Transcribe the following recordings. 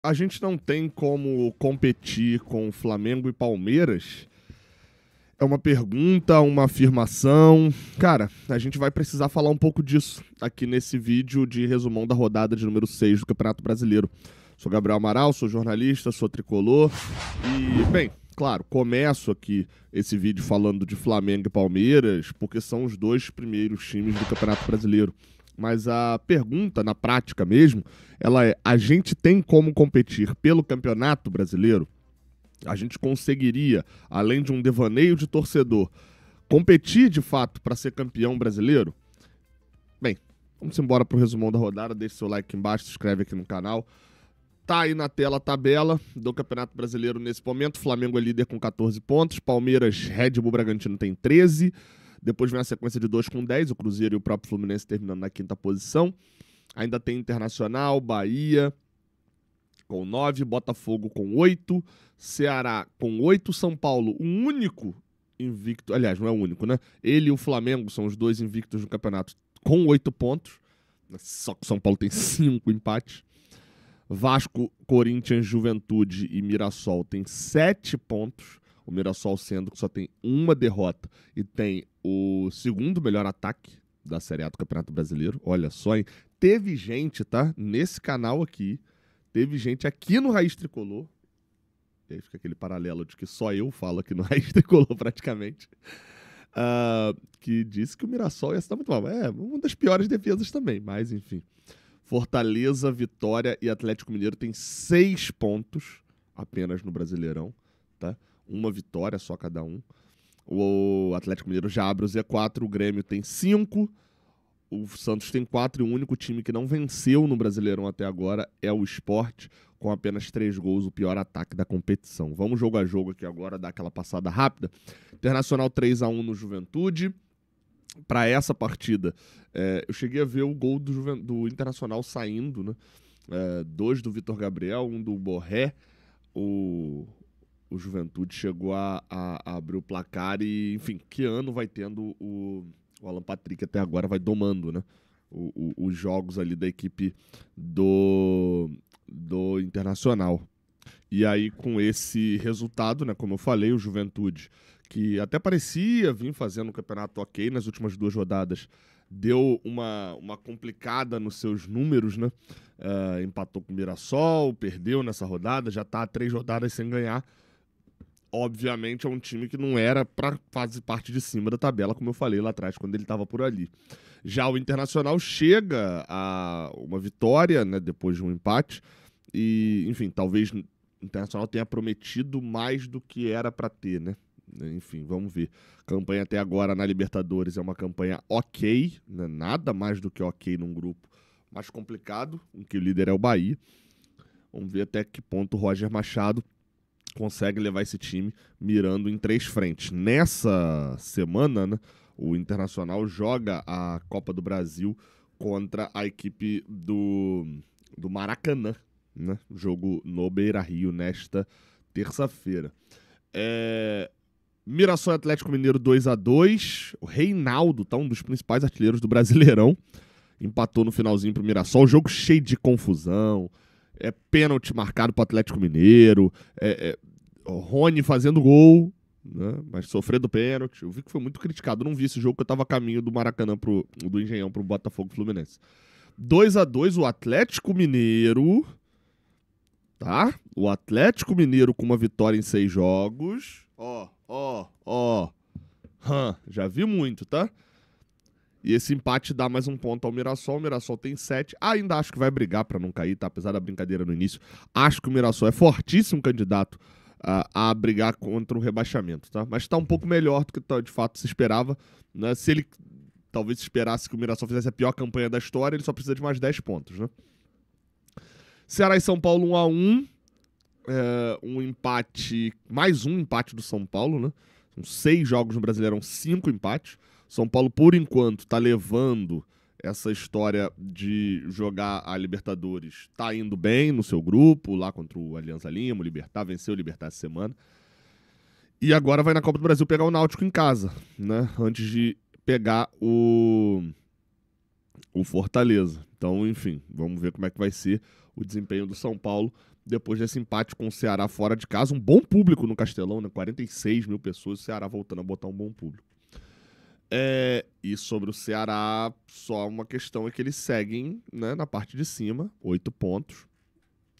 A gente não tem como competir com Flamengo e Palmeiras? É uma pergunta, uma afirmação? Cara, a gente vai precisar falar um pouco disso aqui nesse vídeo de resumão da rodada de número 6 do Campeonato Brasileiro. Sou Gabriel Amaral, sou jornalista, sou tricolor e, bem, claro, começo aqui esse vídeo falando de Flamengo e Palmeiras porque são os dois primeiros times do Campeonato Brasileiro. Mas a pergunta, na prática mesmo, ela é: a gente tem como competir pelo Campeonato Brasileiro? A gente conseguiria, além de um devaneio de torcedor, competir de fato para ser campeão brasileiro? Bem, vamos embora pro resumão da rodada. Deixe seu like aqui embaixo, se inscreve aqui no canal. Tá aí na tela a tabela do Campeonato Brasileiro nesse momento. Flamengo é líder com 14 pontos. Palmeiras, Red Bull Bragantino tem 13. Depois vem a sequência de 2 com 10. O Cruzeiro e o próprio Fluminense terminando na quinta posição. Ainda tem Internacional, Bahia com 9, Botafogo com 8, Ceará com 8, São Paulo, o único invicto, aliás, não é o único, né? Ele e o Flamengo são os dois invictos no campeonato com 8 pontos, só que o São Paulo tem 5 empates. Vasco, Corinthians, Juventude e Mirassol tem 7 pontos, o Mirassol sendo que só tem uma derrota e tem o segundo melhor ataque da Série A do Campeonato Brasileiro. Olha só, hein? Teve gente, tá? Nesse canal aqui, teve gente aqui no Raiz Tricolor, e aí fica aquele paralelo de que só eu falo aqui no Raiz Tricolor praticamente, que disse que o Mirassol ia estar muito mal. É, uma das piores defesas também, mas enfim. Fortaleza, Vitória e Atlético Mineiro tem 6 pontos apenas no Brasileirão, tá? Uma vitória só cada um. O Atlético Mineiro já abre o Z4, o Grêmio tem 5, o Santos tem 4 e o único time que não venceu no Brasileirão até agora é o Sport, com apenas 3 gols, o pior ataque da competição. Vamos jogo a jogo aqui agora, dar aquela passada rápida. Internacional 3-1 no Juventude. Para essa partida, eu cheguei a ver o gol do Internacional saindo, né? 2 do Vitor Gabriel, 1 do Borré. O Juventude chegou a abrir o placar e, enfim, que ano vai tendo o Alan Patrick até agora, vai domando, né? Os jogos ali da equipe do Internacional. E aí, com esse resultado, né, como eu falei, o Juventude, que até parecia vir fazendo um campeonato ok nas últimas 2 rodadas, deu uma complicada nos seus números, né? Empatou com o Mirassol, perdeu nessa rodada, já está há 3 rodadas sem ganhar. Obviamente é um time que não era para fazer parte de cima da tabela, como eu falei lá atrás, quando ele estava por ali. Já o Internacional chega a uma vitória, né, depois de um empate, e, enfim, talvez o Internacional tenha prometido mais do que era para ter, né? Enfim, vamos ver. Campanha até agora na Libertadores é uma campanha ok, né? Nada mais do que ok num grupo mais complicado, em que o líder é o Bahia. Vamos ver até que ponto o Roger Machado consegue levar esse time mirando em 3 frentes. Nessa semana, né, o Internacional joga a Copa do Brasil contra a equipe do Maracanã, né? Jogo no Beira-Rio nesta terça-feira. Mirassol e Atlético Mineiro 2-2. O Reinaldo, tá, um dos principais artilheiros do Brasileirão, empatou no finalzinho pro Mirassol. Jogo cheio de confusão. Pênalti marcado pro Atlético Mineiro. O Rony fazendo gol, né, mas sofrendo pênalti. Eu vi que foi muito criticado. Eu não vi esse jogo, que eu tava a caminho do Maracanã, do Engenhão pro Botafogo Fluminense. 2-2, o Atlético Mineiro, tá? O Atlético Mineiro com uma vitória em 6 jogos. Já vi muito, tá? E esse empate dá mais um ponto ao Mirassol. O Mirassol tem 7. Ainda acho que vai brigar pra não cair, tá? Apesar da brincadeira no início. Acho que o Mirassol é fortíssimo candidato a brigar contra o rebaixamento, tá? Mas tá um pouco melhor do que de fato se esperava, né? Se ele talvez esperasse que o Mirassol fizesse a pior campanha da história, ele só precisa de mais 10 pontos, né? Ceará e São Paulo 1-1. Um empate, mais um empate do São Paulo, né? São 6 jogos no Brasileirão, 5 empates. São Paulo, por enquanto, tá levando essa história de jogar a Libertadores. Tá indo bem no seu grupo, lá contra o Alianza Lima, o Libertad, venceu o Libertad essa semana. E agora vai na Copa do Brasil pegar o Náutico em casa, né? Antes de pegar o Fortaleza. Então, enfim, vamos ver como é que vai ser o desempenho do São Paulo depois desse empate com o Ceará fora de casa. Um bom público no Castelão, né? 46 mil pessoas, o Ceará voltando a botar um bom público. E sobre o Ceará, só uma questão é que eles seguem, né, na parte de cima, 8 pontos.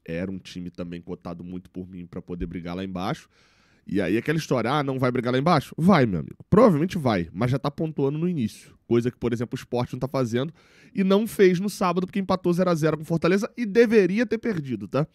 Era um time também cotado muito por mim para poder brigar lá embaixo. E aí aquela história, não vai brigar lá embaixo? Vai, meu amigo. Provavelmente vai, mas já tá pontuando no início. Coisa que, por exemplo, o Sport não tá fazendo e não fez no sábado, porque empatou 0x0 com Fortaleza e deveria ter perdido, tá?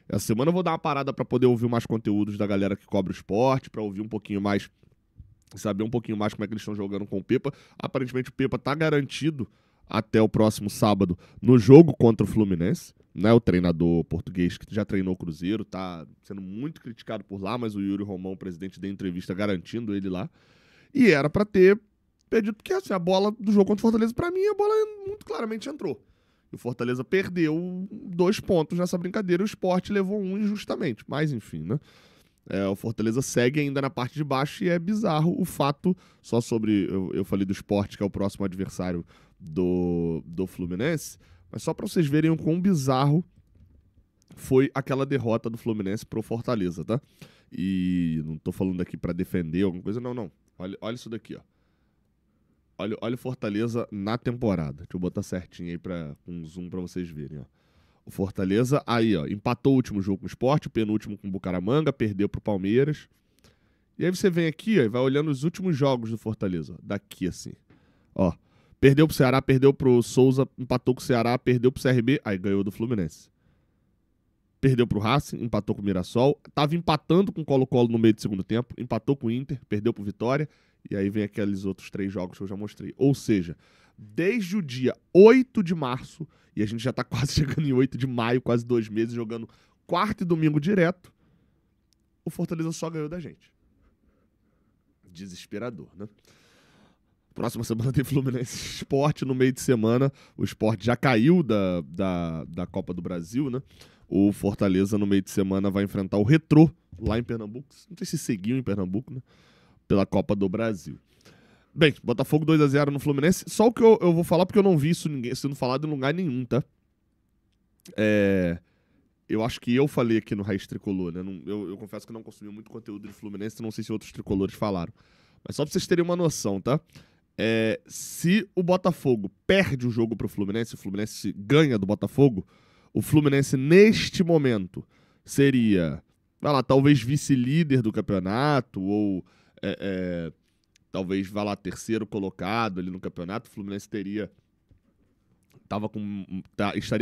Essa semana eu vou dar uma parada para poder ouvir mais conteúdos da galera que cobre o Sport, para ouvir um pouquinho mais, saber um pouquinho mais como é que eles estão jogando com o Pepa. Aparentemente o Pepa tá garantido até o próximo sábado no jogo contra o Fluminense, né? O treinador português que já treinou o Cruzeiro, tá sendo muito criticado por lá, mas o Yuri Romão, o presidente, deu entrevista garantindo ele lá. E era pra ter perdido, porque assim, a bola do jogo contra o Fortaleza, pra mim, a bola muito claramente entrou. E o Fortaleza perdeu 2 pontos nessa brincadeira e o Sport levou 1 injustamente. Mas enfim, né? O Fortaleza segue ainda na parte de baixo e é bizarro o fato, só sobre, eu falei do Sport, que é o próximo adversário do Fluminense, mas só pra vocês verem o quão bizarro foi aquela derrota do Fluminense pro Fortaleza, tá? E não tô falando aqui pra defender alguma coisa, não. Olha isso daqui, ó. Olha o Fortaleza na temporada. Deixa eu botar certinho aí com um zoom pra vocês verem, ó. O Fortaleza, aí, ó, empatou o último jogo com o Sport, o penúltimo com o Bucaramanga, perdeu pro Palmeiras. E aí você vem aqui, ó, e vai olhando os últimos jogos do Fortaleza, ó, daqui assim. Ó, perdeu pro Ceará, perdeu pro Souza, empatou com o Ceará, perdeu pro CRB, aí ganhou do Fluminense. Perdeu pro Racing, empatou com o Mirassol, tava empatando com o Colo-Colo no meio do segundo tempo, empatou com o Inter, perdeu pro Vitória, e aí vem aqueles outros 3 jogos que eu já mostrei. Ou seja, desde o dia 8 de março, e a gente já tá quase chegando em 8 de maio, quase 2 meses, jogando quarta e domingo direto, o Fortaleza só ganhou da gente. Desesperador, né? Próxima semana tem Fluminense Sport no meio de semana. O Sport já caiu da Copa do Brasil, né? O Fortaleza no meio de semana vai enfrentar o Retrô lá em Pernambuco. Não sei se seguiu em Pernambuco, né? Pela Copa do Brasil. Bem, Botafogo 2x0 no Fluminense. Só o que eu vou falar porque eu não vi isso sendo falado em lugar nenhum, tá? Eu acho que eu falei aqui no Raiz Tricolor, né? Eu confesso que não consumi muito conteúdo de Fluminense, não sei se outros tricolores falaram. Mas só pra vocês terem uma noção, tá? Se o Botafogo perde o jogo pro Fluminense, o Fluminense ganha do Botafogo, o Fluminense neste momento seria, vai lá, talvez vice-líder do campeonato, ou talvez, vai lá, terceiro colocado ali no campeonato. O Fluminense estaria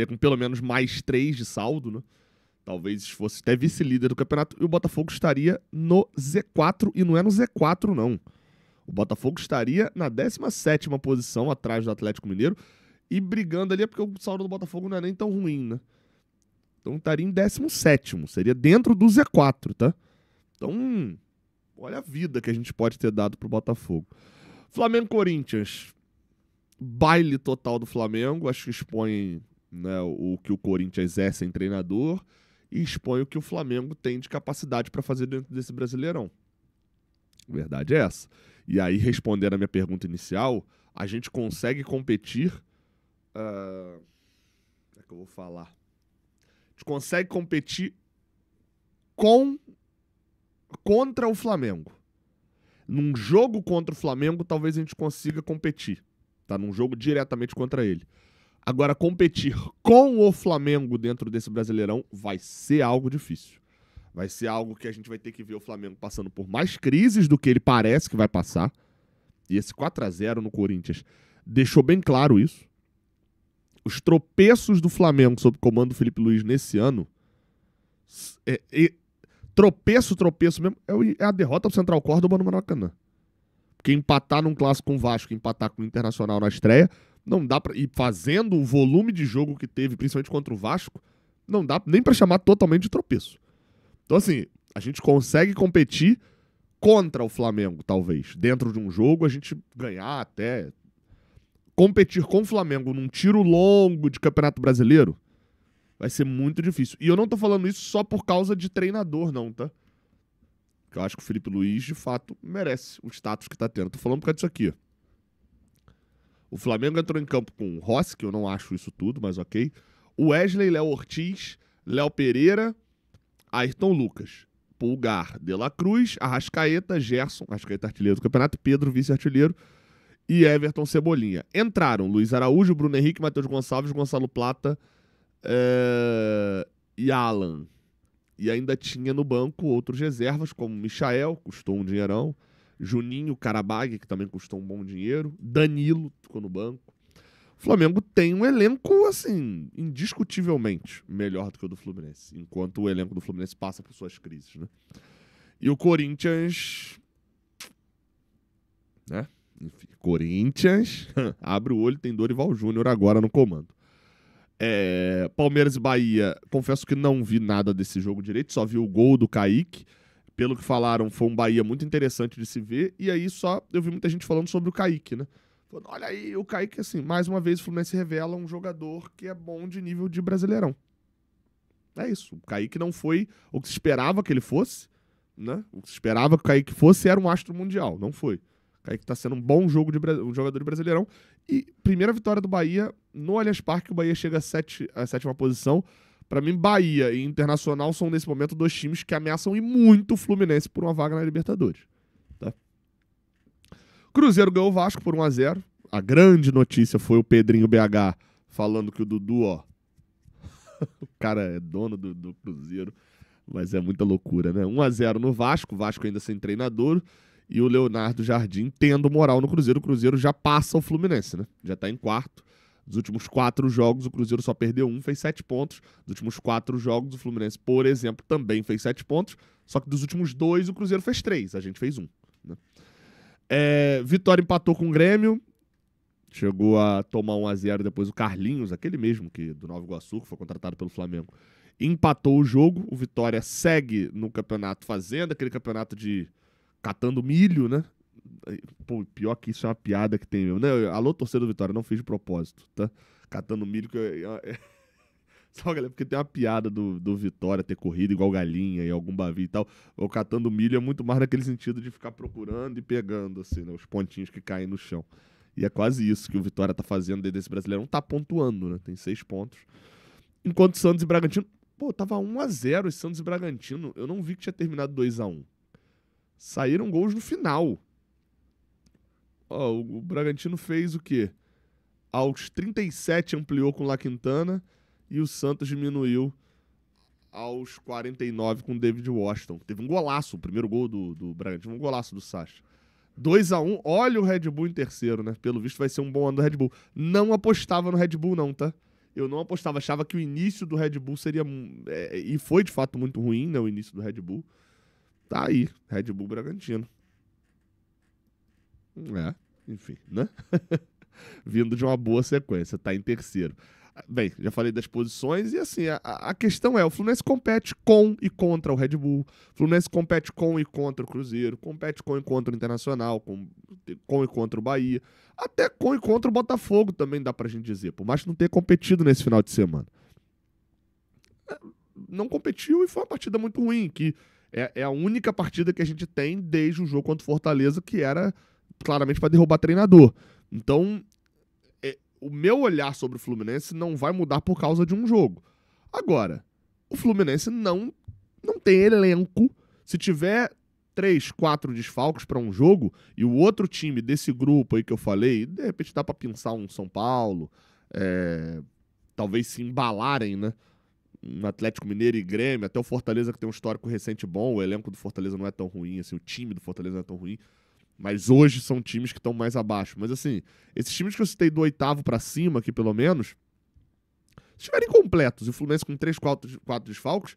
com pelo menos mais 3 de saldo, né? Talvez fosse até vice-líder do campeonato, e o Botafogo estaria no Z4, e não é no Z4, não. O Botafogo estaria na 17ª posição, atrás do Atlético Mineiro, e brigando ali, porque o saldo do Botafogo não é nem tão ruim, né? Então estaria em 17º, seria dentro do Z4, tá? Então, olha a vida que a gente pode ter dado pro Botafogo. Flamengo-Corinthians, baile total do Flamengo, acho que expõe, né, o que o Corinthians é sem treinador, e expõe o que o Flamengo tem de capacidade para fazer dentro desse Brasileirão. A verdade é essa. E aí, respondendo a minha pergunta inicial, a gente consegue competir... Como é que eu vou falar? A gente consegue competir contra o Flamengo. Num jogo contra o Flamengo, talvez a gente consiga competir. Tá? Num jogo diretamente contra ele. Agora, competir com o Flamengo dentro desse Brasileirão vai ser algo difícil. Vai ser algo que a gente vai ter que ver o Flamengo passando por mais crises do que ele parece que vai passar. E esse 4x0 no Corinthians deixou bem claro isso. Os tropeços do Flamengo sob o comando do Felipe Luiz nesse ano... tropeço mesmo, é a derrota pro Central Córdoba no Maracanã. Porque empatar num clássico com o Vasco, empatar com o Internacional na estreia, não dá pra... E fazendo o volume de jogo que teve, principalmente contra o Vasco, não dá nem pra chamar totalmente de tropeço. Então, assim, a gente consegue competir contra o Flamengo, talvez. Dentro de um jogo, a gente ganhar até... Competir com o Flamengo num tiro longo de Campeonato Brasileiro vai ser muito difícil. E eu não tô falando isso só por causa de treinador, não, tá? Porque eu acho que o Felipe Luiz, de fato, merece o status que tá tendo. Tô falando por causa disso aqui. O Flamengo entrou em campo com o Rossi, que eu não acho isso tudo, mas ok. O Wesley, Léo Ortiz, Léo Pereira Ayrton Lucas, Pulgar, De La Cruz, Arrascaeta, Gerson, Arrascaeta artilheiro do campeonato, Pedro, vice-artilheiro, e Everton Cebolinha. Entraram Luiz Araújo, Bruno Henrique, Matheus Gonçalves, Gonçalo Plata e Alan. E ainda tinha no banco outros reservas, como Michael, custou um dinheirão, Juninho Carabag, que também custou um bom dinheiro, Danilo ficou no banco. O Flamengo tem um elenco, assim, indiscutivelmente melhor do que o do Fluminense, enquanto o elenco do Fluminense passa por suas crises, né? E o Corinthians, né? Enfim, Corinthians abre o olho, tem Dorival Júnior agora no comando. Palmeiras e Bahia, confesso que não vi nada desse jogo direito, só vi o gol do Kaique. Pelo que falaram, foi um Bahia muito interessante de se ver. E aí eu vi muita gente falando sobre o Kaique, né? Falando, olha aí, o Kaique, assim, mais uma vez o Fluminense revela um jogador que é bom de nível de Brasileirão. É isso. O Kaique não foi o que se esperava que ele fosse, né? O que se esperava que o Kaique fosse era um astro mundial. Não foi. O Kaique tá sendo um bom um jogador de Brasileirão. E primeira vitória do Bahia no Allianz Parque, o Bahia chega à sétima posição. Pra mim, Bahia e Internacional são, nesse momento, dois times que ameaçam e muito o Fluminense por uma vaga na Libertadores. Tá? Cruzeiro ganhou o Vasco por 1-0. A grande notícia foi o Pedrinho BH falando que o Dudu, ó... o cara é dono do Cruzeiro, mas é muita loucura, né? 1-0 no Vasco, o Vasco ainda sem treinador, e o Leonardo Jardim tendo moral no Cruzeiro. O Cruzeiro já passa o Fluminense, né? Já tá em quarto. Dos últimos 4 jogos, o Cruzeiro só perdeu 1, fez 7 pontos. Dos últimos 4 jogos, o Fluminense, por exemplo, também fez 7 pontos. Só que dos últimos 2, o Cruzeiro fez 3. A gente fez 1. Né? Vitória empatou com o Grêmio. Chegou a tomar 1-0 depois o Carlinhos, aquele mesmo que do Nova Iguaçu, que foi contratado pelo Flamengo. Empatou o jogo. O Vitória segue no campeonato fazendo aquele campeonato de catando milho, né? Pô, pior que isso é uma piada que tem mesmo. Né? Alô, torcedor do Vitória, não fiz de propósito, tá? Catando milho. Só, galera, porque tem uma piada do Vitória ter corrido igual galinha e algum bavi e tal. O catando milho é muito mais naquele sentido de ficar procurando e pegando, assim, né? Os pontinhos que caem no chão. E é quase isso que o Vitória tá fazendo desde esse Brasileirão. Tá pontuando, né? Tem 6 pontos. Enquanto Santos e Bragantino... Pô, tava 1-0 esse Santos e Bragantino. Eu não vi que tinha terminado 2-1. Saíram gols no final. O Bragantino fez o quê? Aos 37 ampliou com o La Quintana e o Santos diminuiu aos 49 com o David Washington. Teve um golaço, o primeiro gol do Bragantino, um golaço do Sacha. 2-1, olha o Red Bull em terceiro, né? Pelo visto vai ser um bom ano do Red Bull. Não apostava no Red Bull não, tá? Eu não apostava, achava que o início do Red Bull seria... e foi de fato muito ruim, né? O início do Red Bull. Tá aí, Red Bull Bragantino. Enfim, né? Vindo de uma boa sequência, tá em terceiro. Bem, já falei das posições e assim, a questão é, o Fluminense compete com e contra o Red Bull, o Fluminense compete com e contra o Cruzeiro, compete com e contra o Internacional, com e contra o Bahia, até com e contra o Botafogo também dá pra gente dizer, por mais que não tenha competido nesse final de semana. Não competiu e foi uma partida muito ruim, que é a única partida que a gente tem desde o jogo contra o Fortaleza, que era claramente para derrubar treinador. Então, o meu olhar sobre o Fluminense não vai mudar por causa de um jogo. Agora, o Fluminense não tem elenco. Se tiver 3, 4 desfalques para um jogo e o outro time desse grupo aí que eu falei, de repente dá para pensar um São Paulo, talvez se embalarem, né? Um Atlético Mineiro e Grêmio, até o Fortaleza que tem um histórico recente bom, o elenco do Fortaleza não é tão ruim, assim, o time do Fortaleza não é tão ruim. Mas hoje são times que estão mais abaixo. Mas assim, esses times que eu citei do 8º pra cima aqui, pelo menos, se estiverem completos e o Fluminense com 3, 4 desfalques,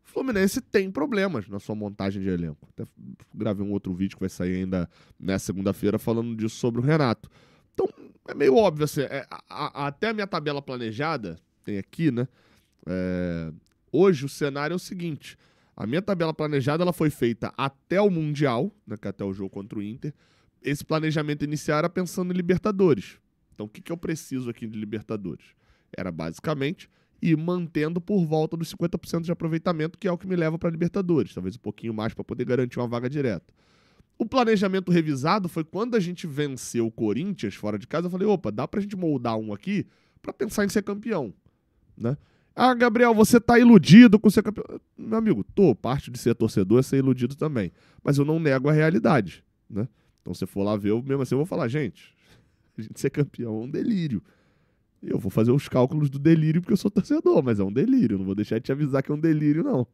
o Fluminense tem problemas na sua montagem de elenco. Até gravei um outro vídeo que vai sair ainda nessa segunda-feira falando disso sobre o Renato. Então, é meio óbvio, assim, até a minha tabela planejada, tem aqui, né? Hoje o cenário é o seguinte... A minha tabela planejada ela foi feita até o Mundial, né, que é até o jogo contra o Inter. Esse planejamento inicial era pensando em Libertadores. Então, o que eu preciso aqui de Libertadores? Era basicamente ir mantendo por volta dos 50% de aproveitamento, que é o que me leva para Libertadores. Talvez um pouquinho mais para poder garantir uma vaga direta. O planejamento revisado foi quando a gente venceu o Corinthians fora de casa. Eu falei, opa, dá pra gente moldar um aqui para pensar em ser campeão, né? Ah, Gabriel, você tá iludido com ser campeão. Meu amigo, parte de ser torcedor é ser iludido também. Mas eu não nego a realidade, né? Então, se for lá ver, mesmo assim eu vou falar, gente, a gente ser campeão é um delírio. Eu vou fazer os cálculos do delírio porque eu sou torcedor, mas é um delírio. Não vou deixar de te avisar que é um delírio, não.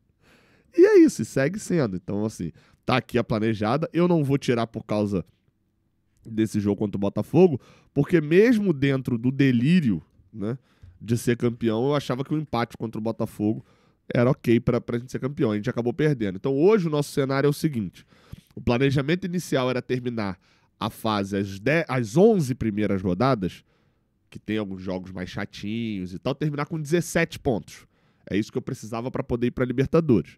E é isso, e segue sendo. Então, assim, tá aqui a planejada. Eu não vou tirar por causa desse jogo contra o Botafogo, porque mesmo dentro do delírio, né, de ser campeão, eu achava que o empate contra o Botafogo era ok pra gente ser campeão. A gente acabou perdendo. Então, hoje o nosso cenário é o seguinte. O planejamento inicial era terminar a fase às 11 primeiras rodadas, que tem alguns jogos mais chatinhos e tal, terminar com 17 pontos. É isso que eu precisava para poder ir para Libertadores.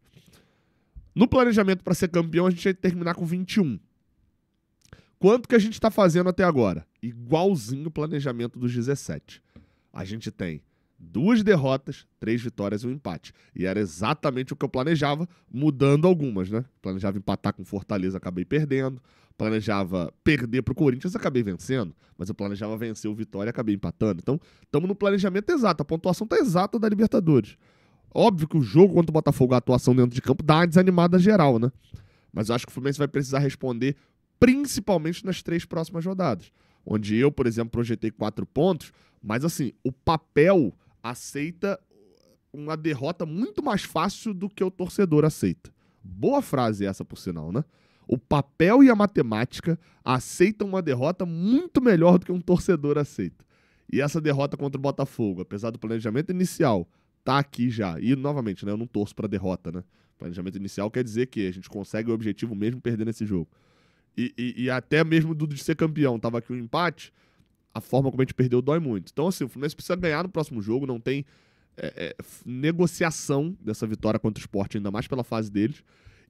No planejamento para ser campeão, a gente ia terminar com 21. Quanto que a gente está fazendo até agora? Igualzinho o planejamento dos 17. A gente tem 2 derrotas, 3 vitórias e um empate. E era exatamente o que eu planejava, mudando algumas, né? Planejava empatar com Fortaleza, acabei perdendo. Planejava perder pro Corinthians, acabei vencendo. Mas eu planejava vencer o Vitória, acabei empatando. Então, estamos no planejamento exato. A pontuação tá exata da Libertadores. Óbvio que o jogo contra o Botafogo, a atuação dentro de campo, dá uma desanimada geral, né? Mas eu acho que o Fluminense vai precisar responder principalmente nas 3 próximas rodadas. Onde eu, por exemplo, projetei 4 pontos, mas assim, o papel aceita uma derrota muito mais fácil do que o torcedor aceita. Boa frase essa, por sinal, né? O papel e a matemática aceitam uma derrota muito melhor do que um torcedor aceita. E essa derrota contra o Botafogo, apesar do planejamento inicial, tá aqui já. E, novamente, né, eu não torço pra derrota, né? Planejamento inicial quer dizer que a gente consegue o objetivo mesmo perdendo esse jogo. E até mesmo de ser campeão, tava aqui um empate, a forma como a gente perdeu dói muito. Então, assim, o Fluminense precisa ganhar no próximo jogo, não tem negociação dessa vitória contra o Sport, ainda mais pela fase deles.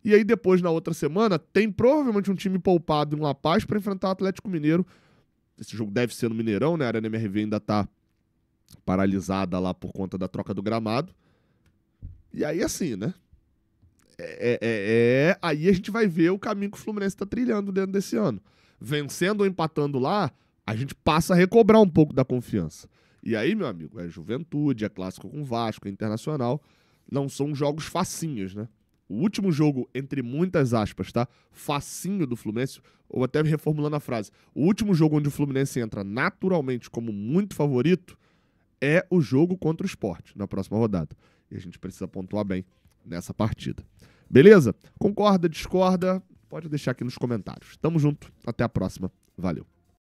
E aí depois, na outra semana, tem provavelmente um time poupado em La Paz para enfrentar o Atlético Mineiro. Esse jogo deve ser no Mineirão, né? A Arena MRV ainda tá paralisada lá por conta da troca do gramado. E aí, assim, né? Aí a gente vai ver o caminho que o Fluminense está trilhando dentro desse ano. Vencendo ou empatando lá, a gente passa a recobrar um pouco da confiança. E aí, meu amigo, é Juventude, é clássico com Vasco, é Internacional. Não são jogos facinhos, né? O último jogo, entre muitas aspas, tá? Facinho do Fluminense, ou até reformulando a frase, o último jogo onde o Fluminense entra naturalmente como muito favorito é o jogo contra o Sport, na próxima rodada. E a gente precisa pontuar bem nessa partida. Beleza? Concorda, discorda? Pode deixar aqui nos comentários. Tamo junto, até a próxima. Valeu.